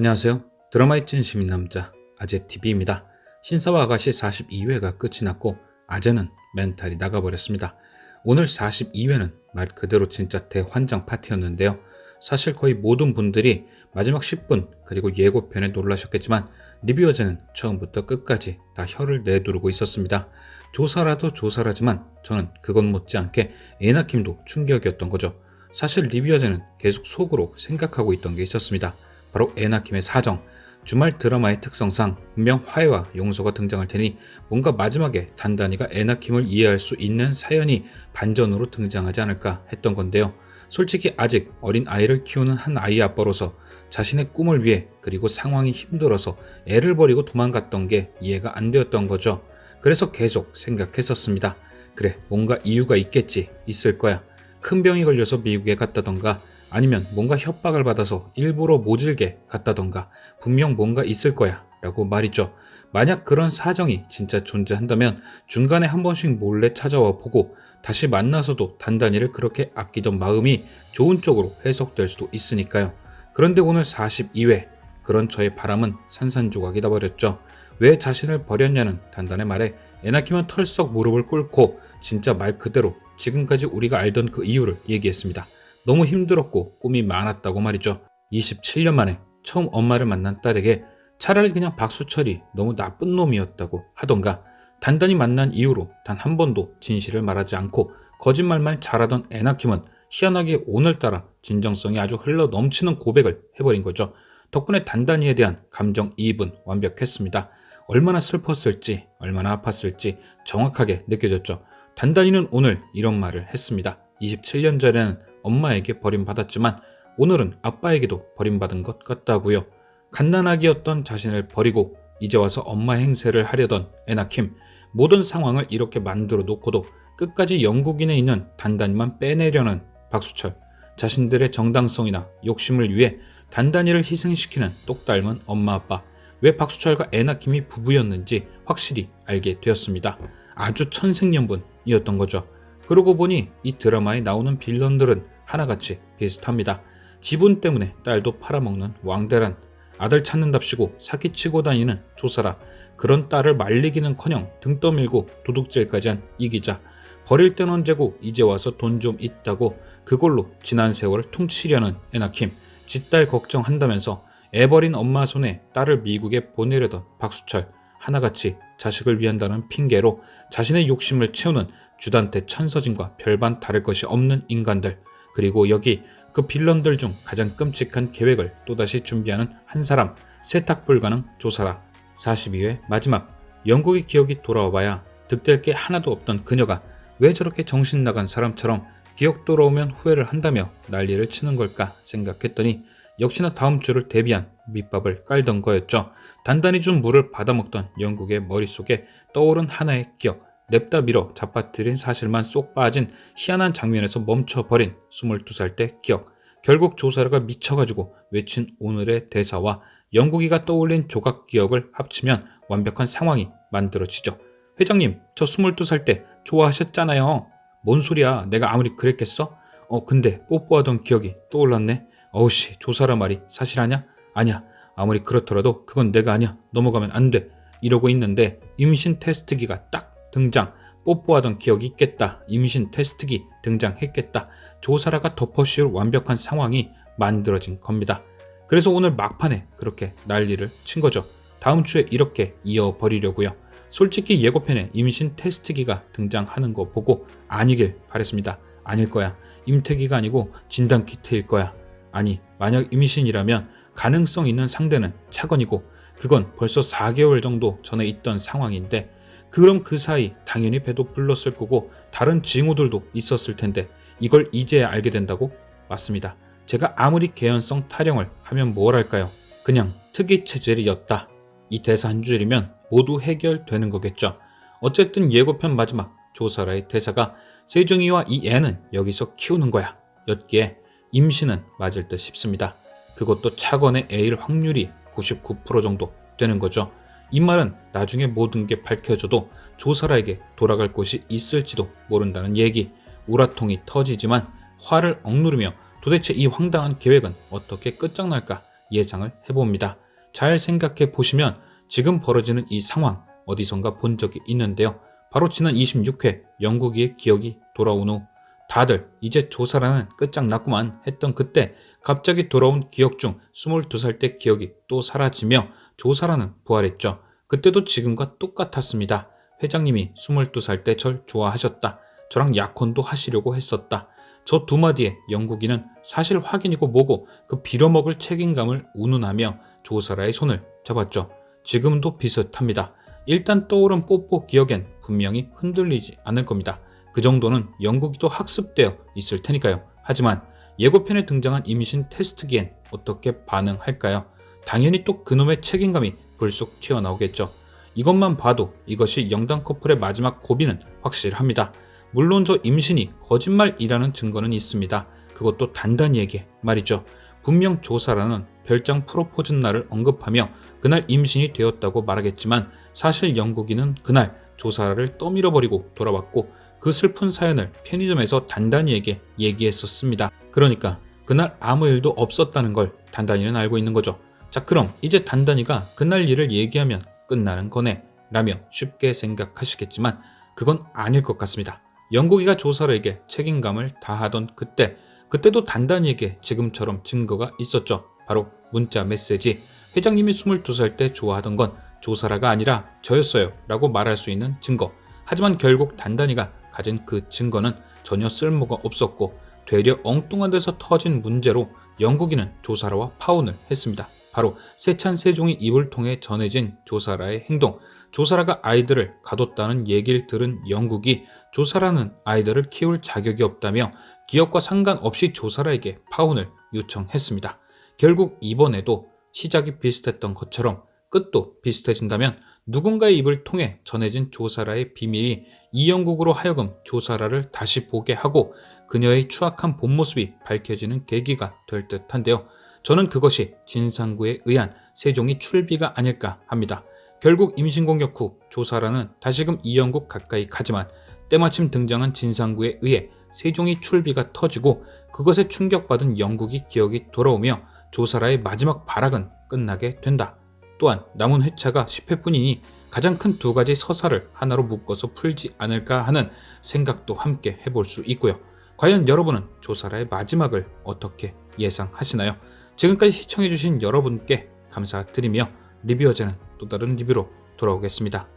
안녕하세요. 드라마의 찐 시민남자 아재TV입니다. 신사와 아가씨 42회가 끝이 났고 아재는 멘탈이 나가버렸습니다. 오늘 42회는 말 그대로 진짜 대환장 파티였는데요. 사실 거의 모든 분들이 마지막 10분 그리고 예고편에 놀라셨겠지만 리뷰어제는 처음부터 끝까지 다 혀를 내두르고 있었습니다. 조사라도 조사라지만 저는 그것 못지않게 에나킴도 충격이었던 거죠. 사실 리뷰어제는 계속 속으로 생각하고 있던 게 있었습니다. 바로 에나킴의 사정. 주말 드라마의 특성상 분명 화해와 용서가 등장할 테니 뭔가 마지막에 단단히가 에나킴을 이해할 수 있는 사연이 반전으로 등장하지 않을까 했던 건데요. 솔직히 아직 어린 아이를 키우는 한 아이 아빠로서 자신의 꿈을 위해 그리고 상황이 힘들어서 애를 버리고 도망갔던 게 이해가 안 되었던 거죠. 그래서 계속 생각했었습니다. 그래, 뭔가 이유가 있겠지, 있을 거야. 큰 병이 걸려서 미국에 갔다던가 아니면 뭔가 협박을 받아서 일부러 모질게 갔다던가 분명 뭔가 있을 거야 라고 말이죠. 만약 그런 사정이 진짜 존재한다면 중간에 한 번씩 몰래 찾아와 보고 다시 만나서도 단단히를 그렇게 아끼던 마음이 좋은 쪽으로 해석될 수도 있으니까요. 그런데 오늘 42회 그런 저의 바람은 산산조각이 나버렸죠. 왜 자신을 버렸냐는 단단의 말에 에나킴은 털썩 무릎을 꿇고 진짜 말 그대로 지금까지 우리가 알던 그 이유를 얘기했습니다. 너무 힘들었고 꿈이 많았다고 말이죠. 27년 만에 처음 엄마를 만난 딸에게 차라리 그냥 박수철이 너무 나쁜 놈이었다고 하던가 단단히 만난 이후로 단 한 번도 진실을 말하지 않고 거짓말만 잘하던 에나킴은 희한하게 오늘따라 진정성이 아주 흘러 넘치는 고백을 해버린 거죠. 덕분에 단단히에 대한 감정이입은 완벽했습니다. 얼마나 슬펐을지 얼마나 아팠을지 정확하게 느껴졌죠. 단단히는 오늘 이런 말을 했습니다. 27년 전에는 엄마에게 버림받았지만 오늘은 아빠에게도 버림받은 것 같다고요. 갓난아기였던 자신을 버리고 이제 와서 엄마 행세를 하려던 에나킴. 모든 상황을 이렇게 만들어 놓고도 끝까지 영국인에 있는 단단히만 빼내려는 박수철. 자신들의 정당성이나 욕심을 위해 단단히를 희생시키는 똑 닮은 엄마 아빠. 왜 박수철과 에나킴이 부부였는지 확실히 알게 되었습니다. 아주 천생연분이었던 거죠. 그러고 보니 이 드라마에 나오는 빌런들은 하나같이 비슷합니다. 지분 때문에 딸도 팔아먹는 왕대란, 아들 찾는답시고 사기치고 다니는 조사라, 그런 딸을 말리기는커녕 등 떠밀고 도둑질까지 한 이 기자, 버릴 땐 언제고 이제 와서 돈 좀 있다고 그걸로 지난 세월을 퉁치려는 에나킴, 지 딸 걱정한다면서 애 버린 엄마 손에 딸을 미국에 보내려던 박수철, 하나같이 자식을 위한다는 핑계로 자신의 욕심을 채우는 주단태 천서진과 별반 다를 것이 없는 인간들, 그리고 여기 그 빌런들 중 가장 끔찍한 계획을 또다시 준비하는 한 사람, 세탁 불가능 조사라. 42회 마지막. 영국의 기억이 돌아와봐야 득될 게 하나도 없던 그녀가 왜 저렇게 정신 나간 사람처럼 기억 돌아오면 후회를 한다며 난리를 치는 걸까 생각했더니 역시나 다음 주를 대비한 밑밥을 깔던 거였죠. 단단히 준 물을 받아먹던 영국의 머릿속에 떠오른 하나의 기억, 냅다 밀어 잡아들인 사실만 쏙 빠진 희한한 장면에서 멈춰버린 22살 때 기억. 결국 조사라가 미쳐가지고 외친 오늘의 대사와 영국이가 떠올린 조각 기억을 합치면 완벽한 상황이 만들어지죠. 회장님, 저 22살 때 좋아하셨잖아요. 뭔 소리야, 내가 아무리 그랬겠어? 근데 뽀뽀하던 기억이 떠올랐네. 어우씨, 조사라 말이 사실하냐? 아니야. 아무리 그렇더라도 그건 내가 아니야. 넘어가면 안 돼. 이러고 있는데 임신 테스트기가 딱 등장. 뽀뽀하던 기억이 있겠다. 임신 테스트기 등장했겠다. 조사라가 덮어씌울 완벽한 상황이 만들어진 겁니다. 그래서 오늘 막판에 그렇게 난리를 친 거죠. 다음 주에 이렇게 이어버리려고요. 솔직히 예고편에 임신 테스트기가 등장하는 거 보고 아니길 바랬습니다. 아닐 거야. 임태기가 아니고 진단키트일 거야. 아니, 만약 임신이라면 가능성 있는 상대는 차건이고 그건 벌써 4개월 정도 전에 있던 상황인데 그럼 그 사이 당연히 배도 불렀을 거고 다른 징후들도 있었을 텐데 이걸 이제야 알게 된다고? 맞습니다. 제가 아무리 개연성 타령을 하면 뭘 할까요? 그냥 특이 체질이었다. 이 대사 한 줄이면 모두 해결되는 거겠죠. 어쨌든 예고편 마지막 조사라의 대사가 세중이와 이 애는 여기서 키우는 거야 였기에 임신은 맞을 듯 싶습니다. 그것도 차건의 애일 확률이 99% 정도 되는 거죠. 이 말은 나중에 모든 게 밝혀져도 조사라에게 돌아갈 곳이 있을지도 모른다는 얘기. 우라통이 터지지만 화를 억누르며 도대체 이 황당한 계획은 어떻게 끝장날까 예상을 해봅니다. 잘 생각해 보시면 지금 벌어지는 이 상황 어디선가 본 적이 있는데요. 바로 지난 26회 영국이의 기억이 돌아온 후 다들 이제 조사라는 끝장났구만 했던 그때 갑자기 돌아온 기억 중 22살 때 기억이 또 사라지며 조사라는 부활했죠. 그때도 지금과 똑같았습니다. 회장님이 22살 때 절 좋아하셨다. 저랑 약혼도 하시려고 했었다. 저 두 마디에 영국이는 사실 확인이고 뭐고 그 빌어먹을 책임감을 운운하며 조사라의 손을 잡았죠. 지금도 비슷합니다. 일단 떠오른 뽀뽀 기억엔 분명히 흔들리지 않을 겁니다. 그 정도는 영국이도 학습되어 있을 테니까요. 하지만 예고편에 등장한 임신 테스트기엔 어떻게 반응할까요? 당연히 또 그놈의 책임감이 불쑥 튀어나오겠죠. 이것만 봐도 이것이 영당 커플의 마지막 고비는 확실합니다. 물론 저 임신이 거짓말이라는 증거는 있습니다. 그것도 단단히에게 말이죠. 분명 조사라는 별장 프로포즈 날을 언급하며 그날 임신이 되었다고 말하겠지만 사실 영국이는 그날 조사라를 떠밀어버리고 돌아왔고 그 슬픈 사연을 편의점에서 단단히에게 얘기했었습니다. 그러니까 그날 아무 일도 없었다는 걸 단단히는 알고 있는 거죠. 자, 그럼 이제 단단히가 그날 일을 얘기하면 끝나는 거네 라며 쉽게 생각하시겠지만 그건 아닐 것 같습니다. 영국이가 조사라에게 책임감을 다하던 그때도 단단히에게 지금처럼 증거가 있었죠. 바로 문자 메시지. 회장님이 22살 때 좋아하던 건 조사라가 아니라 저였어요 라고 말할 수 있는 증거. 하지만 결국 단단히가 가진 그 증거는 전혀 쓸모가 없었고 되려 엉뚱한 데서 터진 문제로 영국이는 조사라와 파혼을 했습니다. 바로 세찬세종이 입을 통해 전해진 조사라의 행동. 조사라가 아이들을 가뒀다는 얘기를 들은 영국이 조사라는 아이들을 키울 자격이 없다며 기업과 상관없이 조사라에게 파혼을 요청했습니다. 결국 이번에도 시작이 비슷했던 것처럼 끝도 비슷해진다면 누군가의 입을 통해 전해진 조사라의 비밀이 이영국으로 하여금 조사라를 다시 보게 하고 그녀의 추악한 본 모습이 밝혀지는 계기가 될 듯한데요. 저는 그것이 진상구에 의한 세종이 출비가 아닐까 합니다. 결국 임신공격 후 조사라는 다시금 이영국 가까이 가지만 때마침 등장한 진상구에 의해 세종이 출비가 터지고 그것에 충격받은 영국이 기억이 돌아오며 조사라의 마지막 발악은 끝나게 된다. 또한 남은 회차가 10회뿐이니 가장 큰 두 가지 서사를 하나로 묶어서 풀지 않을까 하는 생각도 함께 해볼 수 있고요. 과연 여러분은 조사라의 마지막을 어떻게 예상하시나요? 지금까지 시청해주신 여러분께 감사드리며 리뷰어제는 또 다른 리뷰로 돌아오겠습니다.